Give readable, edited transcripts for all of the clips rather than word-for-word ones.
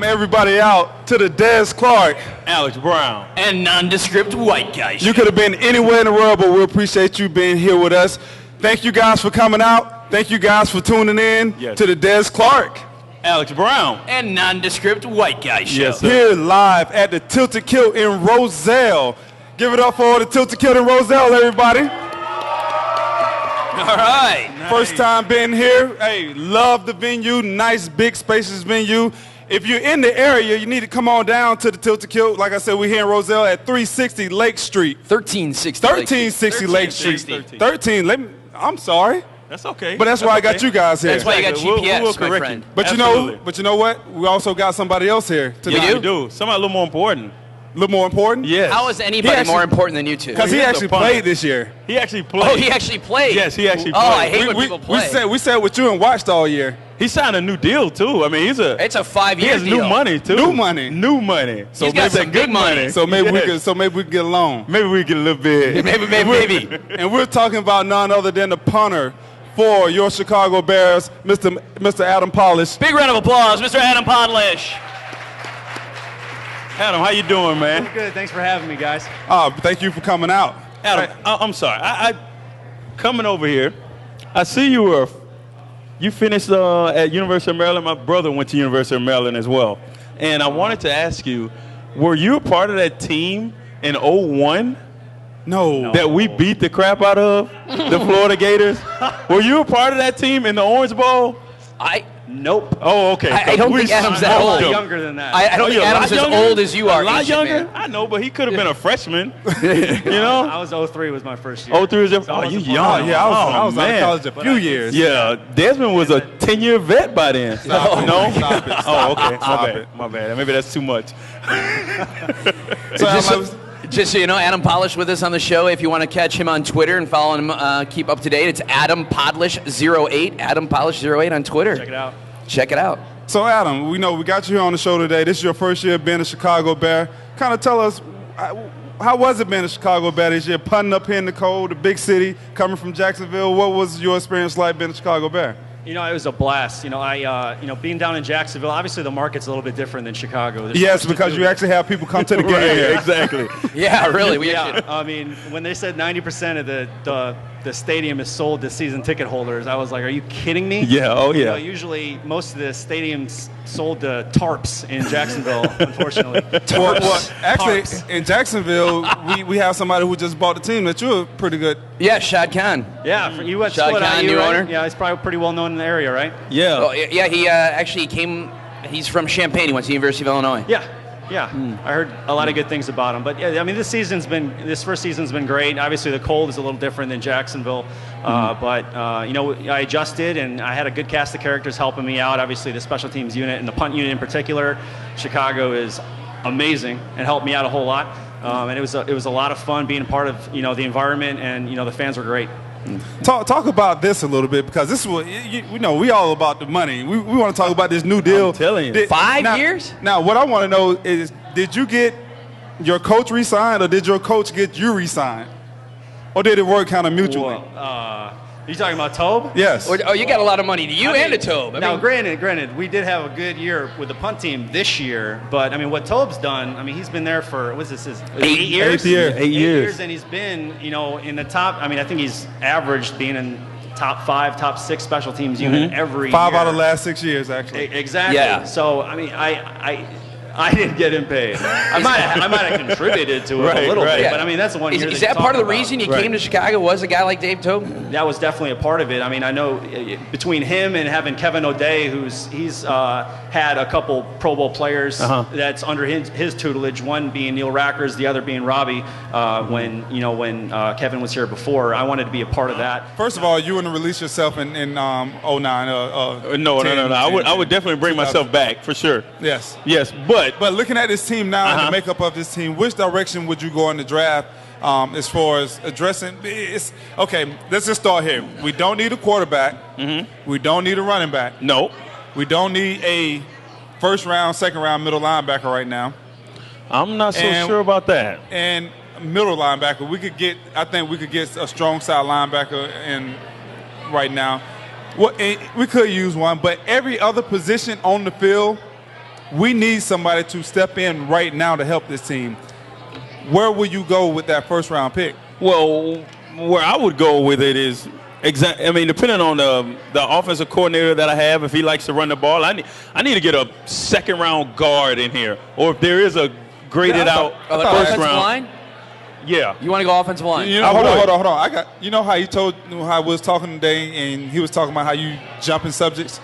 everybody out to the Des Clark, Alex Brown, and Nondescript white guy. You could have been anywhere in the world, but we appreciate you being here with us. Thank you guys for coming out. Thank you guys for tuning in to the Des Clark, Alex Brown, and Nondescript white guy show. Yes, sir. Here live at the Tilted Kilt in Roselle. Give it up for the Tilted Kilt in Roselle, everybody. All right. Nice. First time being here. Hey, love the venue. Nice, big, spacious venue. If you're in the area, you need to come on down to the Tilted Kilt. Like I said, we're here in Roselle at 360 Lake Street. 1360 Lake Street. 13. I'm sorry. That's okay. But that's why I got you guys here. That's why you got GPS, we'll my correct friend. you. But you know what? We also got somebody else here tonight. Yeah, we do. Somebody a little more important. A little more important? Yes. How is anybody more important than you two? Because he actually played this year. He actually played. Oh, he actually played? Yes, he actually played. Oh, I hate when people play. We sat with you and watched all year. He signed a new deal, too. I mean, it's a 5-year deal. He has new money, too. New money. So he's got some good money. So maybe we can get along. Maybe we get a little bit. Maybe. And we're talking about none other than the punter for your Chicago Bears, Mr. Adam Podlesh. Big round of applause, Mr. Adam Podlesh. Adam, how you doing, man? I'm good. Thanks for having me, guys. Thank you for coming out. Adam, I'm sorry. I coming over here, I see you finished at University of Maryland. My brother went to University of Maryland as well. And I wanted to ask you, were you a part of that team in 01? No. That we beat the crap out of the Florida Gators? Were you a part of that team in the Orange Bowl? Nope. Oh, okay. I don't think Adam's that old. Younger than that. I don't think Adam's as old as you are. A lot younger? I know, but he could have been a freshman. You know? I was 03 was my first year. 03 was your first. Oh, you young. Yeah, I was out of college a few years. Yeah, Desmond was a 10-year vet by then. Stop it. No? Stop it. Oh, okay. Stop it. My bad. Maybe that's too much. Just so you know, Adam Podlesh with us on the show. If you want to catch him on Twitter and follow him, keep up to date, it's Adam Podlesh08. Adam Podlesh08 on Twitter. Check it out. So, Adam, we got you here on the show today. This is your first year being a Chicago Bear. Kind of tell us, how was it being a Chicago Bear this year, punting up here in the cold, the big city, coming from Jacksonville? What was your experience like being a Chicago Bear? It was a blast. Being down in Jacksonville, obviously the market's a little bit different than Chicago. Yes, because you actually have people come to the game. Right, exactly. Yeah, really. I mean, when they said 90% of the stadium is sold to season ticket holders, I was like, are you kidding me? Yeah, oh yeah. Usually most of the stadiums sold to tarps in Jacksonville, unfortunately. Well, actually, in Jacksonville, we have somebody who just bought the team that you're pretty good. Yeah, Shad Khan. Yeah, you went to Shad Khan, new right? owner. Yeah, he's probably pretty well known in the area, right? Yeah. Oh, yeah, he actually came, he's from Champaign. He went to the University of Illinois. Yeah, I heard a lot of good things about him. But yeah, I mean, this first season's been great. Obviously, the cold is a little different than Jacksonville, but I adjusted and I had a good cast of characters helping me out. Obviously, the special teams unit and the punt unit in particular, Chicago is amazing and helped me out a whole lot. And it was a lot of fun being a part of the environment, and the fans were great. Talk about this a little bit, because this is what we all about the money. We want to talk about this new deal. I'm telling you. 5 years? Now, what I want to know is, did you get your coach re-signed, or did your coach get you re-signed? Or did it work kind of mutually? You talking about Tobe? Yes. Oh, you got a lot of money to you and to Tobe. Granted, we did have a good year with the punt team this year, but I mean, what Tobe's done, I mean, he's been there for, what's this, 8 years? 8 years. 8 years. And he's been, in the top, I mean, I think he's averaged being in top 5, top 6 special teams unit every 5 year. out of the last 6 years, actually. Exactly. Yeah. So, I mean, I didn't get him paid. I might have contributed to it a little bit, but I mean, that's the one year. Is that part of the reason you came to Chicago, was a guy like Dave Tobe? That was definitely a part of it. I mean, I know between him and having Kevin O'Day, he's had a couple Pro Bowl players that's under his tutelage. One being Neil Rackers, the other being Robbie. When Kevin was here before, I wanted to be a part of that. First of all, you wouldn't release yourself in 09. No. I would definitely bring myself back for sure. Yes. But looking at this team now and the makeup of this team, which direction would you go in the draft as far as addressing? Okay, let's just start here. We don't need a quarterback. We don't need a running back. No. We don't need a first-round, second-round middle linebacker right now. I'm not so sure about that. And middle linebacker, I think we could get a strong side linebacker in right now. We could use one, but every other position on the field we need somebody to step in right now to help this team. Where will you go with that first-round pick? Well, where I would go with it is depending on the offensive coordinator that I have, if he likes to run the ball, I need to get a second-round guard in here, or if there is a graded out first round line. Yeah. You want to go offensive line? Hold on. You know how how we was talking today, and he was talking about how you jump in subjects.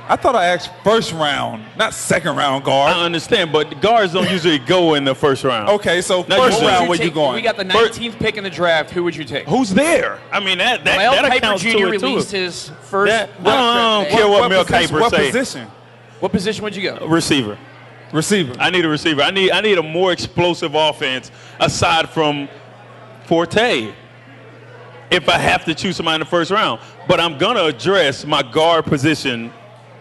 I thought I asked first round, not second round guard. I understand, but guards don't usually go in the first round. Okay, so first round, where you going? We got the 19th pick in the draft. Who would you take? Who's there? I mean, that accounts to it, too. Mel Kiper Jr. released his first. I don't care what Mel Kiper say. What position? What position would you go? Receiver. I need a receiver. I need a more explosive offense aside from Forte. If I have to choose somebody in the first round, but I'm gonna address my guard position.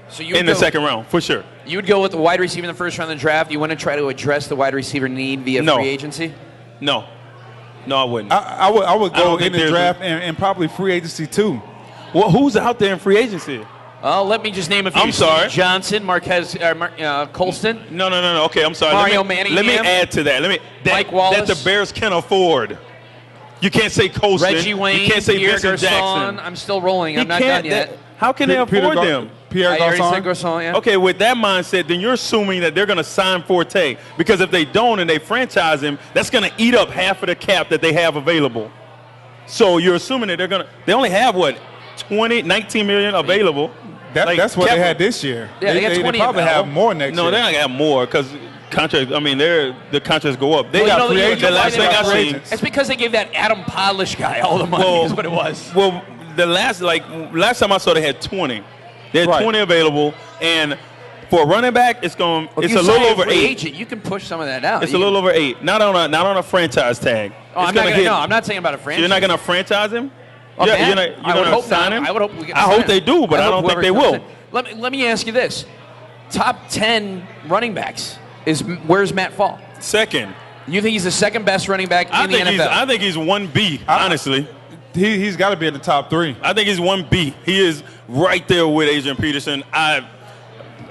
So in the second round, for sure. You would go with the wide receiver in the first round of the draft. You want to try to address the wide receiver need via free agency? No, I wouldn't. I would go in the draft and probably free agency too. Well, who's out there in free agency? Let me just name a few. I'm sorry. Johnson, Marquez, Colston. No. Okay, I'm sorry. Mario Manningham. Let me add to that. Mike Wallace. That the Bears can afford. You can't say Colston. Reggie Wayne. You can't say Pierre Vincent Garçon. Jackson. I'm still rolling. I'm not done yet. How can they afford them? Pierre Garçon, yeah. Okay, with that mindset, then you're assuming that they're going to sign Forte. Because if they don't and they franchise him, that's going to eat up half of the cap that they have available. So you're assuming that they only have, 19 million available. That's what they had this year. Yeah, they probably have more next year. No, they're not going to have more because contracts, the contracts go up. They got free agents. The last thing I seen. It's because they gave that Adam Podlesh guy all the money is what it was. Well, the last time I saw they had 20. They had 20 available, and for a running back, it's a little over 8. Agent, you can push some of that out. It's a little over 8. Not on a franchise tag. I'm not saying about a franchise. So you're not going to franchise him? Oh, you're going to sign him? I would hope we get. I hope they do, but I don't think they will. Let me ask you this: top 10 running backs where's Matt fall? Second. You think he's the second best running back in the NFL? I think he's 1B. Honestly. He's got to be in the top 3. I think he's 1B. He is right there with Adrian Peterson. I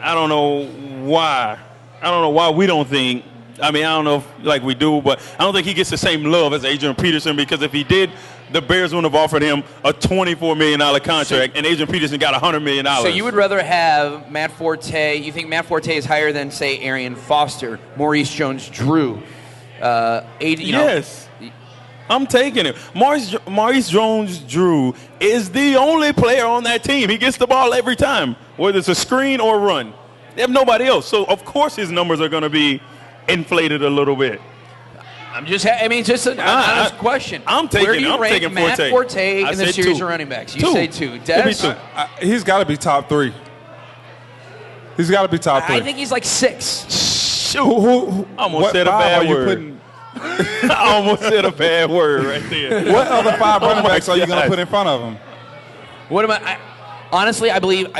don't know why. I don't know why we don't think. I don't know if we do, but I don't think he gets the same love as Adrian Peterson because if he did, the Bears wouldn't have offered him a $24 million contract, and Adrian Peterson got $100 million. So you would rather have Matt Forte. You think Matt Forte is higher than, say, Arian Foster, Maurice Jones-Drew? Yes. I'm taking it. Maurice Jones-Drew is the only player on that team. He gets the ball every time, whether it's a screen or run. They have nobody else. So, of course, his numbers are going to be inflated a little bit. Just an honest question. I'm taking Where do you rank Forte. Matt Forte in the series of running backs? You say 2. Des? He's got to be top 3. He's got to be top 3. I think he's like 6. Shoot. I almost said a bad word. I almost said a bad word right there. What other 5 running backs are you going to put in front of him? What am I honestly, I believe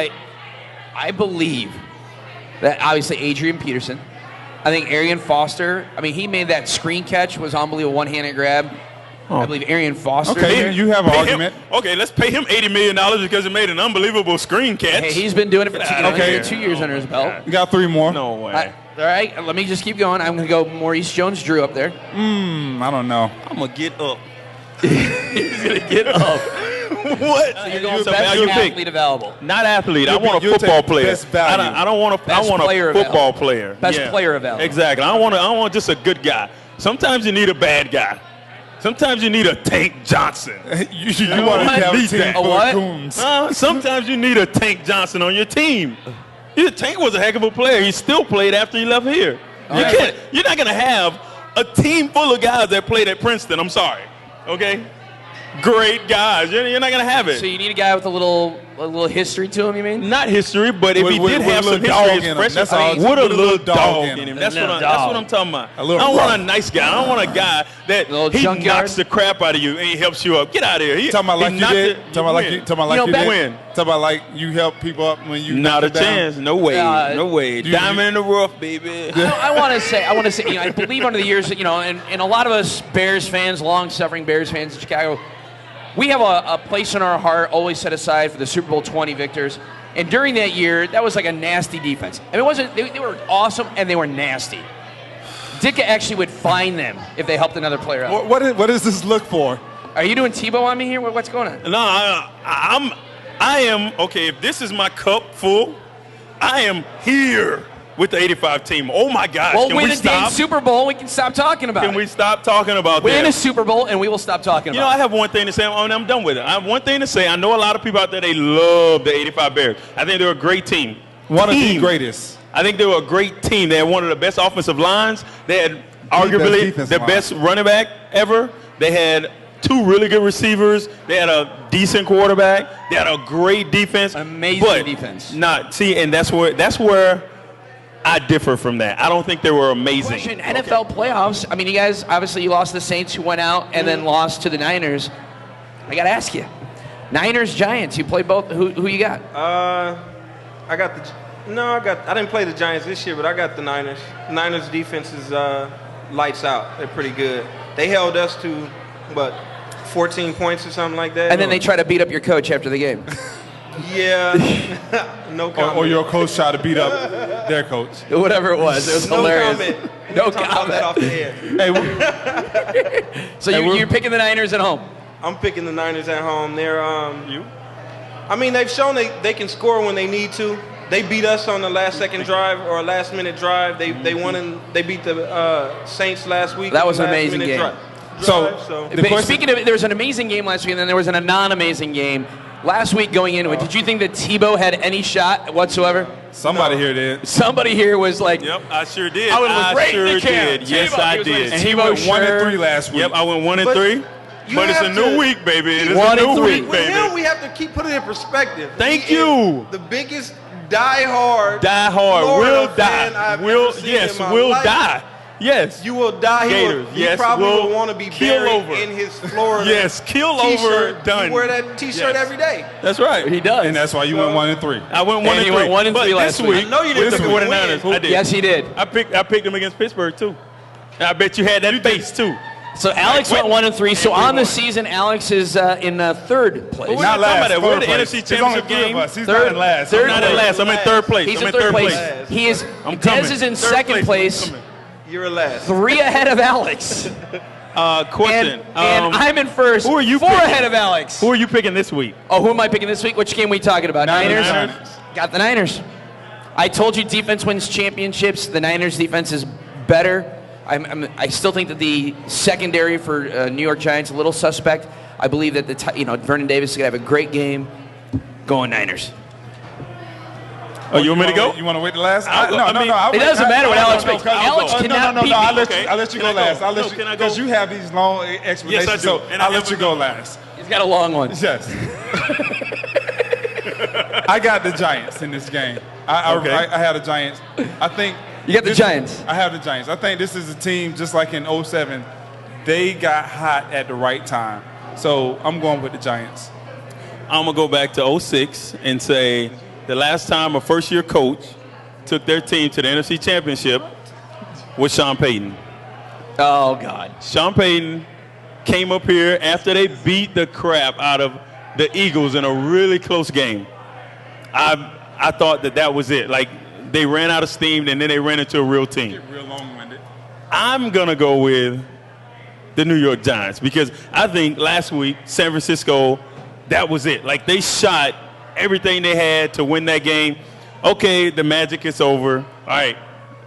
that obviously Adrian Peterson. I think Arian Foster. He made that screen catch was unbelievable, one-handed grab. I believe Arian Foster. Okay, you have an argument. Okay, let's pay him $80 million because he made an unbelievable screen catch. Hey, he's been doing it for 2 years under his belt. You got 3 more. No way. All right, let me just keep going. I'm going to go Maurice Jones-Drew up there. I don't know. I'm going to get up. He's going to get up. What? So you're going best athlete available. Not athlete. I want a football player. I don't want a football player. Best player available. Exactly. I want just a good guy. Sometimes you need a bad guy. Sometimes you need a Tank Johnson. you want to have a team full of goons. Sometimes you need a Tank Johnson on your team. Tank was a heck of a player. He still played after he left here. You're not going to have a team full of guys that played at Princeton. I'm sorry. Okay? Great guys. You're not going to have it. So you need a guy with a little history to him, you mean? Not history, but if he did have some history as freshman, with a little dog in him. That's what I'm talking about. I don't want a nice guy. I don't want a guy that he knocks the crap out of you and he helps you up. Get out of here. Talking about like you did? Talking about like you help people up when you not a chance. No way. No way. Diamond in the rough, baby. I want to say, I believe under the years that, and a lot of us Bears fans, long-suffering Bears fans in Chicago, we have a place in our heart always set aside for the Super Bowl 20 victors. And during that year, that was like a nasty defense. I mean, it wasn't. They were awesome and they were nasty. Ditka actually would find them if they helped another player out. What does this look for? Are you doing Tebow on me here? What's going on? No, I am okay. If this is my cup full, I am here with the 85 team. Oh my gosh! Well, can win we a stop? damn Super Bowl. We can stop talking about it. Can we stop talking about win that? a Super Bowl and we will stop talking You about know, it. I have one thing to say, and I'm done with it. I have one thing to say. I know a lot of people out there, they love the 85 Bears. I think they're a great team. One of the greatest. I think they were a great team. They had one of the best offensive lines. They had arguably the best running back ever. They had 2 really good receivers. They had a decent quarterback. They had a great defense. Amazing defense. And that's where I differ from that. I don't think they were amazing. Question, NFL playoffs. I mean, you guys, obviously you lost to the Saints who went out and then lost to the Niners. I got to ask you. Niners, Giants, you play both. Who you got? I didn't play the Giants this year, but I got the Niners. Niners defense is lights out. They're pretty good. They held us to, 14 points or something like that. And then they try to beat up your coach after the game. Yeah. No comment. Or your coach tried to beat up their coach. Whatever it was. It was hilarious. Comment. No comment. Off the head. So you're picking the Niners at home? I'm picking the Niners at home. They're you? I mean, they've shown they can score when they need to. They beat us on the last-second drive or a last-minute drive. They won and they beat the Saints last week. That was an amazing game. Speaking of, there was an amazing game last week, and then there was a non-amazing game last week going into it. Did you think that Tebow had any shot whatsoever? Somebody here did. Somebody here was like, Yep, I sure did. I sure did. Yes, I did. And he went 1-3 last week. Yep, I went 1-3. But it's a new week, baby. It is a new week, With baby. him, we have to keep putting it in perspective. Thank He you. is the biggest die-hard Will fan I've ever seen in my will life. die. Yes. You will die. Gators, He yes, probably will will want to be keel buried over. in his Florida Yes, keel t-shirt. over, done. You wear that T-shirt Yes. every day. That's right. he does. And that's why you went 1-3. I went 1-3. he went 1-3 But last this week. week, I know you didn't with the pick him 49ers, win. I did. Yes, he did. I picked them against Pittsburgh, too. And I bet you had that face, too. So Alex went 1-3. So on the season, Alex is in third place. We're Not not talking last. about that. We're third the place. NFC There's only Championship 3 game. of us. He's Third- not in last. third I'm not in place. last. I'm in third place. He's I'm in third place. Last. He is. I'm coming. Dez is in Third second place. I'm coming. You're last. 3 ahead of Alex. Question. And I'm in first. Who are you 4 picking? ahead of Alex. Who are you picking this week? Oh, who am I picking this week? Which game are we talking about? Niners? Niners. Got the Niners. I told you defense wins championships. The Niners defense is better. I still think that the secondary for New York Giants a little suspect. I believe that Vernon Davis is going to have a great game. Going Niners. Oh, you want me to go? You want to wait the last? I'll go. No. It doesn't matter what Alex picks. Alex cannot beat me. I'll let you go last. I'll let you Can I go? because you have these long explanations. Yes, I do. So And I I'll let have you a go good- last. He's got a long one. Yes. I got the Giants in this game. I had the Giants. I think You got the Giants. I have the Giants. I think this is a team just like in 07. They got hot at the right time. So I'm going with the Giants. I'm going to go back to 06 and say the last time a first-year coach took their team to the NFC Championship was Sean Payton. Oh, God. Sean Payton came up here after they beat the crap out of the Eagles in a really close game. I thought that was it. Like, they ran out of steam, and then they ran into a real team. Get real long-winded. I'm going to go with the New York Giants because I think last week, San Francisco, that was it. Like, they shot everything they had to win that game. Okay, the magic is over. All right,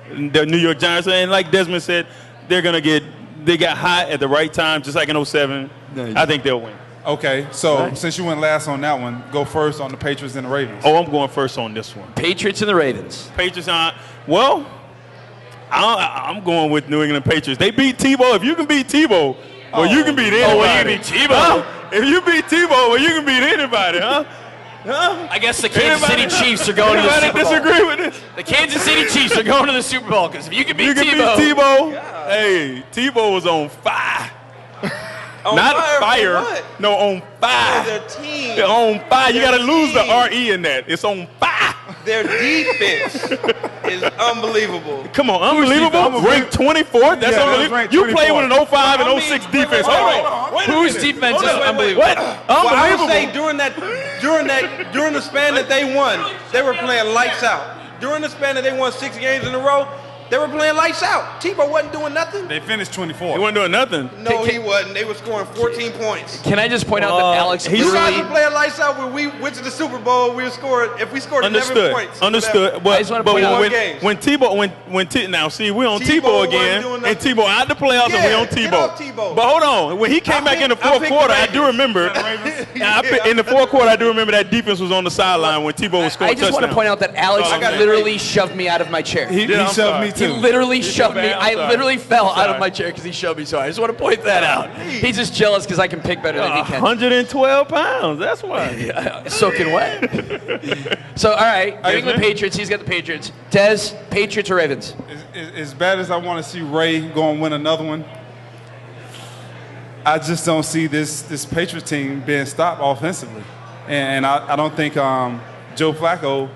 the New York Giants, and like Desmond said, they got hot at the right time, just like in 07. Nice. I think they'll win. Okay, so since you went last on that one, go first on the Patriots and the Ravens. Oh, I'm going first on this one. Patriots and the Ravens. Patriots on. Well, I'm going with New England Patriots. They beat Tebow. If you can beat Tebow, well, you can beat anybody. Oh, well, you can beat Tebow. Huh? If you beat Tebow, well, you can beat anybody, huh? Huh? I guess the Kansas City Chiefs are going to the Super Bowl. Disagree with this? The Kansas City Chiefs are going to the Super Bowl because if you can beat You can Tebow. beat Tebow. Hey, Tebow was on fire. On Not fire. fire. For what? No, on fire. For the team. On fire. You got to Their lose the team. RE in that. It's on fire. Their defense is unbelievable. Come on, unbelievable. Ranked 24th? That's unbelievable. You play with an 05 and 06 defense. Hold on. Whose defense is unbelievable? What? Well, I Unbelievable. would say during the span that they won, they were playing lights out. During the span that they won 6 games in a row, they were playing lights out. Tebow wasn't doing nothing. They finished 24. He wasn't doing nothing. No, he wasn't. They were scoring 14 points. Can I just point out that Alex You guys literally... were playing lights out when we went to the Super Bowl. We scored, if we scored 11 points. Understood. I But, just wanna but point out- when Tebow, now see, we're on Tebow Tebow wasn't again, doing and nothing. Tebow out the playoffs, and we on Yeah, get Tebow. off Tebow. But hold on, when he came back in the fourth quarter, I do remember. In the fourth quarter, I do remember that defense was on the sideline when Tebow was scoring I just want to touchdowns. point out that Alex Oh, okay. literally shoved me out of my chair. He I'm shoved sorry. me He too. literally shoved me. bad. I'm I sorry. literally fell I'm out of sorry. my chair because he shoved me. So I just want to point that out. He's just jealous because I can pick better than he can. 112 pounds. That's why. Soaking wet. So, all right, New England Patriots. He's got the Patriots. Dez, Patriots or Ravens? As bad as I want to see Ray go and win another one, I just don't see this Patriots team being stopped offensively. And I don't think Joe Flacco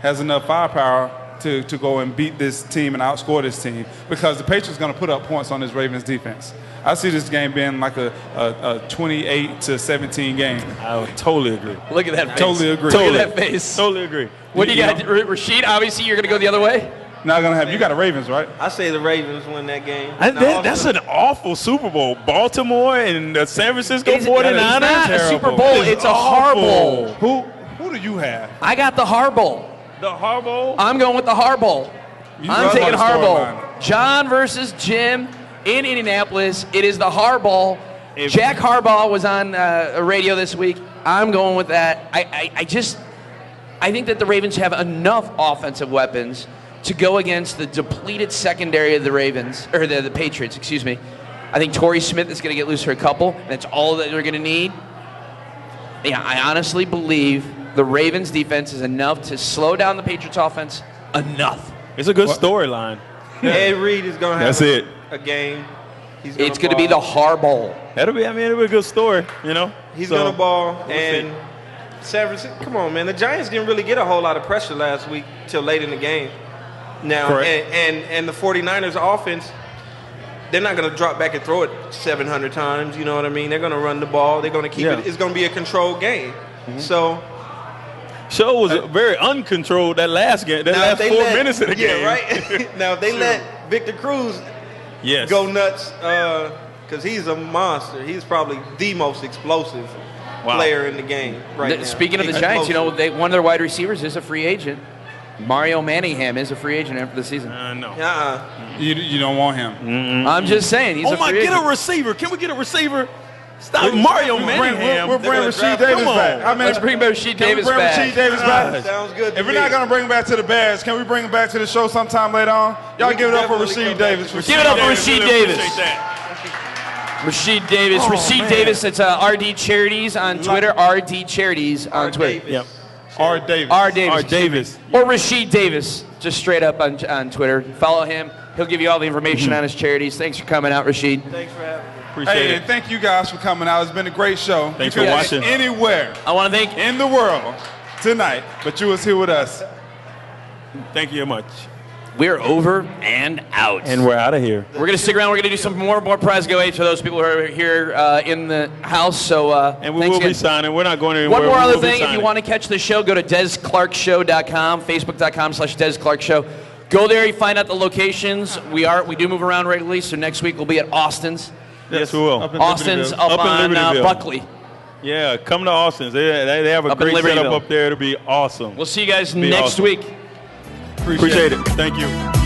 has enough firepower to go and beat this team and outscore this team, because the Patriots are going to put up points on this Ravens defense. I see this game being like a 28-17 game. I would totally agree. Look at that face. Totally agree. Look at that face. Totally agree. What do you got, Rashied? Obviously, you're going to go the other way? Not going to have. You got the Ravens, right? I say the Ravens win that game. That's an awful Super Bowl. Baltimore and the San Francisco It's 49ers. not a Super terrible. Bowl. It is It's a Harbowl. Who do you have? I got the Harbowl. The Harbaugh. I'm going with the Harbowl. I'm run taking the Harbaugh. storyline. John versus Jim in Indianapolis. It is the Harbaugh. If- Jack Harbaugh was on a radio this week. I'm going with that. I think that the Ravens have enough offensive weapons to go against the depleted secondary of the Ravens, or the Patriots, excuse me. I think Torrey Smith is going to get loose for a couple. That's all that they're going to need. Yeah, I honestly believe the Ravens defense is enough to slow down the Patriots offense enough. It's a good storyline. Ed Reed is going to have That's it. a game. It's going to be the Harbaugh. It'll be a good story, you know. He's So, going to ball. we'll And San Francisco, come on, man. The Giants didn't really get a whole lot of pressure last week till late in the game. Now, Correct. and the 49ers offense, they're not going to drop back and throw it 700 times. You know what I mean? They're going to run the ball. They're going to keep Yeah. it. It's going to be a controlled game. So Show was very uncontrolled that last game. That last 4 minutes of the game. Yeah, right. Now, if they let Victor Cruz Yes. go nuts, because he's a monster. He's probably the most explosive player in the game right now. Speaking of the Giants, you know, one of their wide receivers is a free agent. Mario Manningham is a free agent after the season. No. You don't want him. I'm just saying, he's a free agent. Get a receiver. Can we get a receiver? Stop Mario Manningham. We're bringing Rashied Davis back. I mean, Let's bring Rashied Davis Can we bring back. Rashied Davis back? Sounds good to If we're me. not going to bring him back to the Bears, can we bring him back to the show sometime later on? Y'all We give it up for definitely Rashied come back Davis. to Give it up for Rashied Davis. Appreciate that. Rashied Davis. Rashied Davis. It's RD Charities on Twitter. RD Charities on Twitter. Yep. R. Davis. R. Davis. R. Davis. Or Rashied Davis, just straight up on Twitter. Follow him. He'll give you all the information on his charities. Thanks for coming out, Rashied. Thanks for having me. Appreciate Hey, it. and thank you guys for coming out. It's been a great show. Thanks You for could watching. be anywhere I want to thank in the world tonight, but you was here with us. Thank you very much. We're over and out. And we're out of here. We're going to stick around. We're going to do some more prize giveaways for those people who are here in the house. So, And we thanks will be again. signing. We're not going anywhere. One more We other will be thing, if you signing. want to catch the show, go to DezClarkShow.com, Facebook.com/DezClarkShow. Go there, you find out the locations. We do move around regularly, so next week we'll be at Austin's. Yes, we will. Up in Austin's Libertyville. up Up in on Libertyville. Buckley. Yeah, come to Austin's. They have a Up in great setup Libertyville. up there. It'll be awesome. We'll see you guys Be next awesome. week. Appreciate it. Thank you.